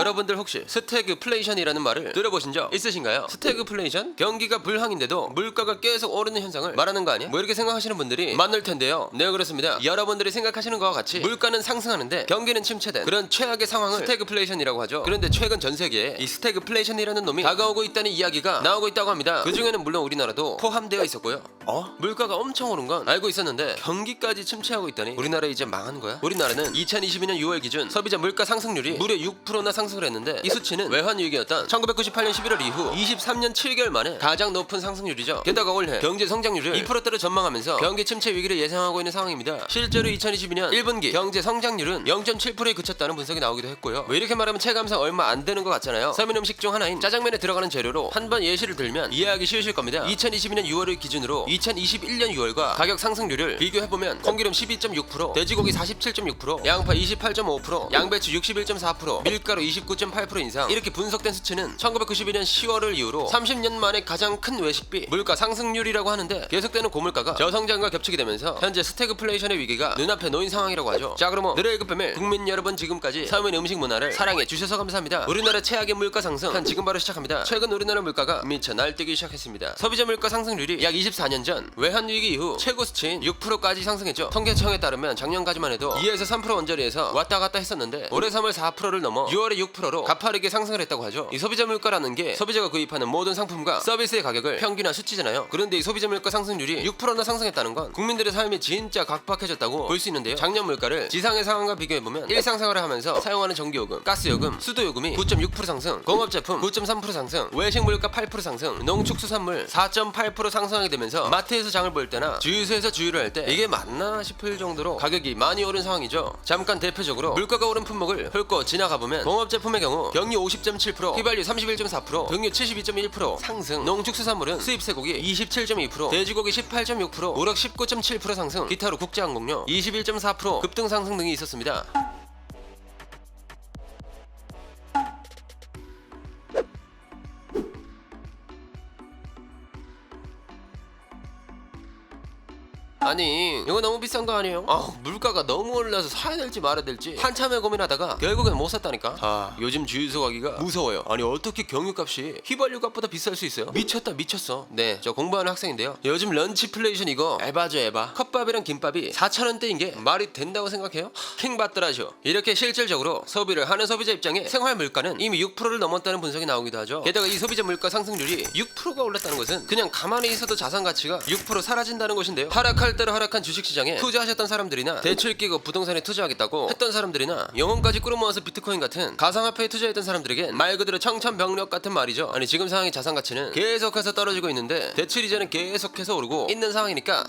여러분들 혹시 스태그플레이션이라는 말을 들어보신 적 있으신가요? 스태그플레이션? 경기가 불황인데도 물가가 계속 오르는 현상을 말하는 거 아니야? 뭐 이렇게 생각하시는 분들이 많을 텐데요. 네, 그렇습니다. 여러분들이 생각하시는 것과 같이 물가는 상승하는데 경기는 침체된 그런 최악의 상황을 스태그플레이션이라고 하죠. 그런데 최근 전 세계에 이 스태그플레이션이라는 놈이 다가오고 있다는 이야기가 나오고 있다고 합니다. 그 중에는 물론 우리나라도 포함되어 있었고요. 물가가 엄청 오른 건 알고 있었는데 경기까지 침체하고 있다니 우리나라 이제 망한 거야? 우리나라는 2022년 6월 기준 소비자 물가 상승률이 무려 6%나 상승을 했는데 이 수치는 외환위기였던 1998년 11월 이후 23년 7개월 만에 가장 높은 상승률이죠. 게다가 올해 경제 성장률을 2%대로 전망하면서 경기 침체 위기를 예상하고 있는 상황입니다. 실제로 2022년 1분기 경제 성장률은 0.7%에 그쳤다는 분석이 나오기도 했고요. 왜 이렇게 말하면 체감상 얼마 안 되는 것 같잖아요. 서민 음식 중 하나인 짜장면에 들어가는 재료로 한번 예시를 들면 이해하기 쉬우실 겁니다. 2022년 6월을 기준으로 2021년 6월과 가격 상승률을 비교해보면 콩기름 12.6%, 돼지고기 47.6%, 양파 28.5%, 양배추 61.4%, 밀가루 29.8% 인상. 이렇게 분석된 수치는 1992년 10월을 이후로 30년 만에 가장 큰 외식비 물가 상승률이라고 하는데, 계속되는 고물가가 저성장과 겹치게 되면서 현재 스태그플레이션의 위기가 눈앞에 놓인 상황이라고 하죠. 자, 그럼 늘의 급배밀 국민 여러분, 지금까지 서민 음식 문화를 사랑해 주셔서 감사합니다. 우리나라 최악의 물가 상승 지금 바로 시작합니다. 최근 우리나라 물가가 미쳐 날뛰기 시작했습니다. 소비자 물가 상승률이 약 24년 전 외환위기 이후 최고 수치인 6%까지 상승했죠. 통계청에 따르면 작년까지만 해도 2에서 3% 언저리에서 왔다 갔다 했었는데 올해 3월 4%를 넘어 6월에 6%로 가파르게 상승을 했다고 하죠. 이 소비자 물가라는 게 소비자가 구입하는 모든 상품과 서비스의 가격을 평균한 수치잖아요. 그런데 이 소비자 물가 상승률이 6%나 상승했다는 건 국민들의 삶이 진짜 각박해졌다고 볼 수 있는데요. 작년 물가를 지상의 상황과 비교해보면 일상생활을 하면서 사용하는 전기요금, 가스요금, 수도요금이 9.6% 상승, 공업제품 9.3% 상승, 외식 물가 8% 상승, 농축수산물 4.8% 상승하게 되면서 마트에서 장을 볼 때나 주유소에서 주유를 할 때 이게 맞나 싶을 정도로 가격이 많이 오른 상황이죠. 잠깐 대표적으로 물가가 오른 품목을 훑고 지나가보면 공업제품의 경우 경유 50.7%, 휘발유 31.4%, 등유 72.1% 상승, 농축수산물은 수입 쇠고기 27.2%, 돼지고기 18.6%, 우럭 19.7% 상승, 기타로 국제항공료 21.4% 급등 상승 등이 있었습니다. 아니, 이거 너무 비싼 거 아니에요? 물가가 너무 올라서 사야 될지 말아야 될지 한참에 고민하다가 결국엔 못 샀다니까. 요즘 주유소 가기가 무서워요. 아니, 어떻게 경유값이 휘발유 값보다 비쌀 수 있어요? 미쳤다, 미쳤어. 네, 저 공부하는 학생인데요. 요즘 런치플레이션 이거 에바죠, 에바. 컵밥이랑 김밥이 4,000원대인 게 말이 된다고 생각해요? 킹받더라죠. 이렇게 실질적으로 소비를 하는 소비자 입장에 생활 물가는 이미 6%를 넘었다는 분석이 나오기도 하죠. 게다가 이 소비자 물가 상승률이 6%가 올랐다는 것은 그냥 가만히 있어도 자산 가치가 6% 사라진다는 것인데요. 하락할 대로 하락한 주식시장에 투자하셨던 사람들이나 대출 끼고 부동산에 투자하겠다고 했던 사람들이나 영혼까지 끌어모아서 비트코인 같은 가상화폐에 투자했던 사람들에겐 말 그대로 청천벽력 같은 말이죠. 아니, 지금 상황의 자산 가치는 계속해서 떨어지고 있는데 대출 이자는 계속해서 오르고 있는 상황이니까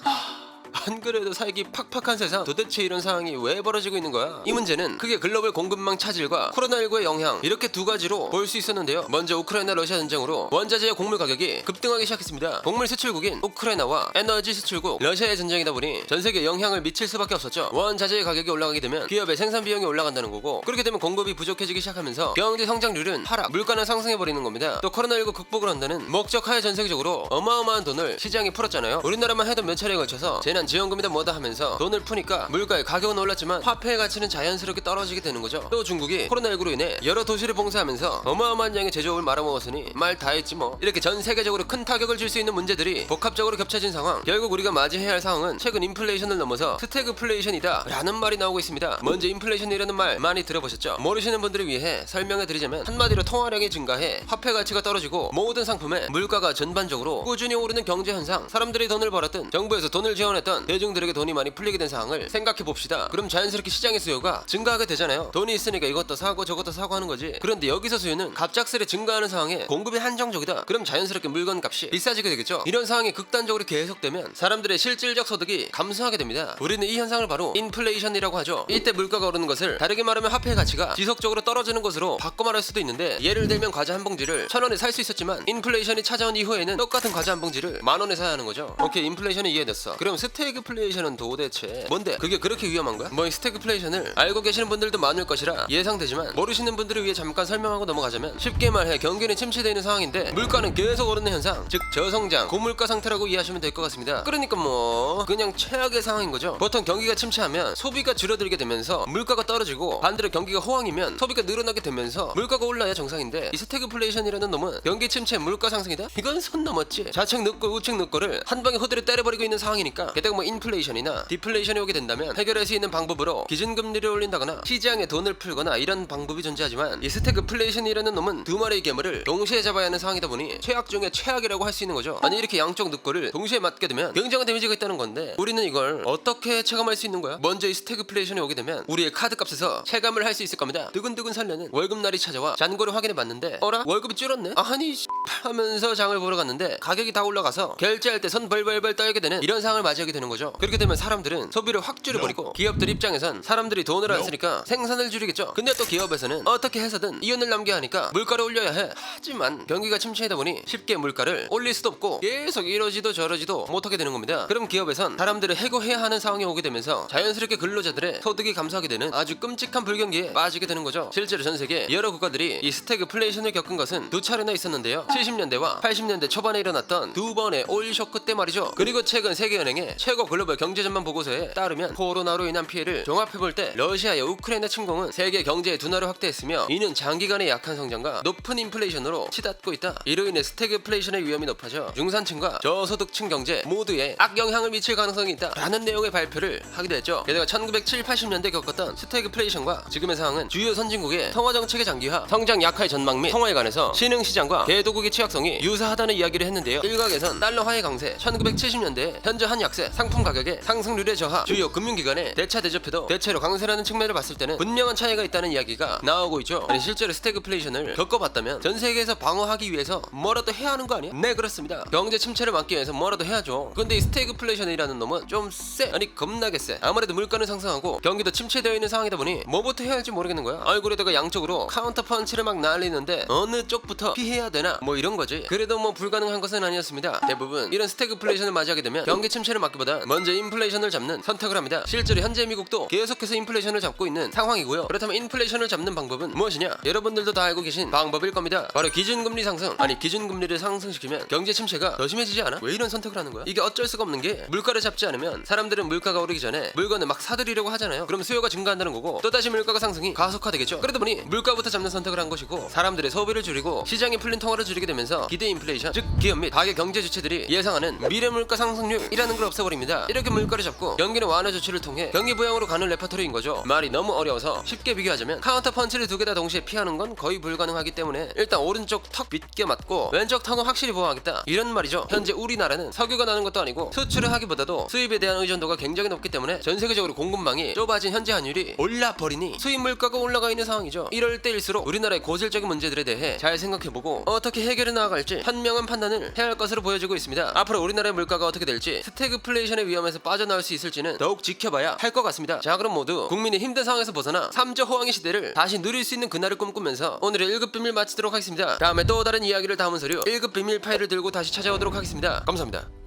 안 그래도 살기 팍팍한 세상, 도대체 이런 상황이 왜 벌어지고 있는 거야? 이 문제는 크게 글로벌 공급망 차질과 코로나19의 영향, 이렇게 두 가지로 볼 수 있었는데요. 먼저 우크라이나 러시아 전쟁으로 원자재와 곡물 가격이 급등하기 시작했습니다. 곡물 수출국인 우크라이나와 에너지 수출국 러시아의 전쟁이다 보니 전 세계에 영향을 미칠 수밖에 없었죠. 원자재의 가격이 올라가게 되면 기업의 생산 비용이 올라간다는 거고, 그렇게 되면 공급이 부족해지기 시작하면서 경제 성장률은 하락, 물가는 상승해버리는 겁니다. 또 코로나19 극복을 한다는 목적하에 전 세계적으로 어마어마한 돈을 시장에 풀었잖아요. 우리나라만 해도 몇 차례에 걸쳐서 재난 지원금이다 뭐다 하면서 돈을 푸니까 물가의 가격은 올랐지만 화폐의 가치는 자연스럽게 떨어지게 되는 거죠. 또 중국이 코로나19로 인해 여러 도시를 봉쇄하면서 어마어마한 양의 제조업을 말아먹었으니 말 다 했지 뭐. 이렇게 전 세계적으로 큰 타격을 줄 수 있는 문제들이 복합적으로 겹쳐진 상황, 결국 우리가 맞이해야 할 상황은 최근 인플레이션을 넘어서 스태그플레이션이다 라는 말이 나오고 있습니다. 먼저 인플레이션이라는 말 많이 들어보셨죠? 모르시는 분들을 위해 설명해 드리자면 한마디로 통화량이 증가해 화폐 가치가 떨어지고 모든 상품의 물가가 전반적으로 꾸준히 오르는 경제 현상, 사람들이 돈을 벌었든 정부에서 돈을 지원했던 대중들에게 돈이 많이 풀리게 된 상황을 생각해 봅시다. 그럼 자연스럽게 시장의 수요가 증가하게 되잖아요. 돈이 있으니까 이것도 사고 저것도 사고 하는 거지. 그런데 여기서 수요는 갑작스레 증가하는 상황에 공급이 한정적이다. 그럼 자연스럽게 물건 값이 비싸지게 되겠죠. 이런 상황이 극단적으로 계속되면 사람들의 실질적 소득이 감소하게 됩니다. 우리는 이 현상을 바로 인플레이션이라고 하죠. 이때 물가가 오르는 것을 다르게 말하면 화폐의 가치가 지속적으로 떨어지는 것으로 바꿔 말할 수도 있는데, 예를 들면 과자 한 봉지를 1,000원에 살 수 있었지만 인플레이션이 찾아온 이후에는 똑같은 과자 한 봉지를 10,000원에 사야 하는 거죠. 오케이, 인플레이션이 이해됐어. 그럼 스태그플레이션은 도대체 뭔데? 그게 그렇게 위험한 거야? 뭐 이 스태그플레이션을 알고 계시는 분들도 많을 것이라 예상되지만 모르시는 분들을 위해 잠깐 설명하고 넘어가자면 쉽게 말해 경기는 침체되어 있는 상황인데 물가는 계속 오르는 현상, 즉 저성장, 고물가 상태라고 이해하시면 될 것 같습니다. 그러니까 뭐 그냥 최악의 상황인 거죠. 보통 경기가 침체하면 소비가 줄어들게 되면서 물가가 떨어지고 반대로 경기가 호황이면 소비가 늘어나게 되면서 물가가 올라야 정상인데 이 스태그플레이션이라는 놈은 경기 침체 물가 상승이다? 이건 선 넘었지. 좌측 늑골 우측 늑골을 한 방에 호들에 때려버리고 있는 상황이니까 게다가 뭐 인플레이션이나 디플레이션이 오게 된다면 해결할 수 있는 방법으로 기준금리를 올린다거나 시장에 돈을 풀거나 이런 방법이 존재하지만 이 스태그플레이션이라는 놈은 두 마리의 괴물을 동시에 잡아야 하는 상황이다 보니 최악 중에 최악이라고 할 수 있는 거죠. 아니 이렇게 양쪽 늑골을 동시에 맞게 되면 굉장한 데미지가 있다는 건데 우리는 이걸 어떻게 체감할 수 있는 거야? 먼저 이 스태그플레이션이 오게 되면 우리의 카드 값에서 체감을 할 수 있을 겁니다. 두근두근 설레는 월급날이 찾아와 잔고를 확인해 봤는데 어라? 월급이 줄었네? 아니 하면서 장을 보러 갔는데 가격이 다 올라가서 결제할 때 손 벌벌벌 떨게 되는 이런 상황을 맞이하게 되는 거죠. 그렇게 되면 사람들은 소비를 확 줄여버리고 기업들 입장에선 사람들이 돈을 안 쓰니까 생산을 줄이겠죠. 근데 또 기업에서는 어떻게 해서든 이윤을 남겨야 하니까 물가를 올려야 해. 하지만 경기가 침체이다 보니 쉽게 물가를 올릴 수도 없고 계속 이러지도 저러지도 못하게 되는 겁니다. 그럼 기업에선 사람들을 해고해야 하는 상황이 오게 되면서 자연스럽게 근로자들의 소득이 감소하게 되는 아주 끔찍한 불경기에 빠지게 되는 거죠. 실제로 전 세계 여러 국가들이 이 스태그플레이션을 겪은 것은 두 차례나 있었는데요. 70년대와 80년대 초반에 일어났던 두 번의 오일 쇼크 때 말이죠. 그리고 최근 세계은행의 최고 글로벌 경제전망 보고서에 따르면 코로나로 인한 피해를 종합해볼 때 러시아의 우크라이나 침공은 세계 경제의 둔화를 확대했으며 이는 장기간의 약한 성장과 높은 인플레이션으로 치닫고 있다. 이로 인해 스태그플레이션의 위험이 높아져 중산층과 저소득층 경제 모두에 악영향을 미칠 가능성이 있다 라는 내용의 발표를 하기도 했죠. 게다가 1970, 80년대 겪었던 스태그플레이션과 지금의 상황은 주요 선진국의 통화정책의 장기화, 성장 약화의 전망 및 통화에 관해서 신흥시장과 개도국의 취약성이 유사하다는 이야기를 했는데요. 일각에선 달러화의 강세, 1970년대 현저 한 약세, 상품 가격의 상승률의 저하, 주요 금융기관의 대차 대조표도 대체로 강세라는 측면을 봤을 때는 분명한 차이가 있다는 이야기가 나오고 있죠. 아니 실제로 스태그플레이션을 겪어봤다면 전 세계에서 방어하기 위해서 뭐라도 해야 하는 거 아니야? 네 그렇습니다. 경제 침체를 막기 위해서 뭐라도 해야죠. 근데 이 스태그플레이션이라는 놈은 좀 쎄. 아니 겁나게 쎄. 아무래도 물가는 상승하고 경기도 침체되어 있는 상황이다 보니 뭐부터 해야 할지 모르겠는 거야. 얼굴에다가 양쪽으로 카운터 펀치를 막 날리는데 어느 쪽부터 피해야 되나 뭐 이런 거지. 그래도 뭐 불가능한 것은 아니었습니다. 대부분 이런 스태그플레이션을 맞이하게 되면 경기 침체를 막기보다 먼저 인플레이션을 잡는 선택을 합니다. 실제로 현재 미국도 계속해서 인플레이션을 잡고 있는 상황이고요. 그렇다면 인플레이션을 잡는 방법은 무엇이냐? 여러분들도 다 알고 계신 방법일 겁니다. 바로 기준금리 상승. 아니 기준금리를 상승시키면 경제 침체가 더 심해지지 않아? 왜 이런 선택을 하는 거야? 이게 어쩔 수가 없는 게 물가를 잡지 않으면 사람들은 물가가 오르기 전에 물건을 막 사들이려고 하잖아요. 그럼 수요가 증가한다는 거고 또다시 물가가 상승이 가속화되겠죠. 그러다 보니 물가부터 잡는 선택을 한 것이고 사람들의 소비를 줄이고 시장이 풀린 통화를 줄이게 되면서 기대 인플레이션, 즉 기업 및 가계 경제 주체들이 예상하는 미래 물가 상승률이라는 걸 없애버립니다. 이렇게 물가를 잡고 경기는 완화 조치를 통해 경기 부양으로 가는 레퍼토리인 거죠. 말이 너무 어려워서 쉽게 비교하자면 카운터 펀치를 두 개 다 동시에 피하는 건 거의 불가능하기 때문에 일단 오른쪽 턱 믿게 맞고 왼쪽 턱은 확실히 보호하겠다 이런 말이죠. 현재 우리나라는 석유가 나는 것도 아니고 수출을 하기보다도 수입에 대한 의존도가 굉장히 높기 때문에 전 세계적으로 공급망이 좁아진 현재 환율이 올라버리니 수입 물가가 올라가 있는 상황이죠. 이럴 때일수록 우리나라의 고질적인 문제들에 대해 잘 생각해보고 어떻게 해결해 나아갈지 현명한 판단을 해야 할 것으로 보여지고 있습니다. 앞으로 우리나라의 물가가 어떻게 될지 스태그플레이션의 위험에서 빠져나올 수 있을지는 더욱 지켜봐야 할 것 같습니다. 자 그럼 모두 국민이 힘든 상황에서 벗어나 3조 호황의 시대를 다시 누릴 수 있는 그날을 꿈꾸면서 오늘의 1급 비밀 마치도록 하겠습니다. 다음에 또 다른 이야기를 담은 서류 1급 비밀 파일을 들고 다시 찾아오도록 하겠습니다. 감사합니다.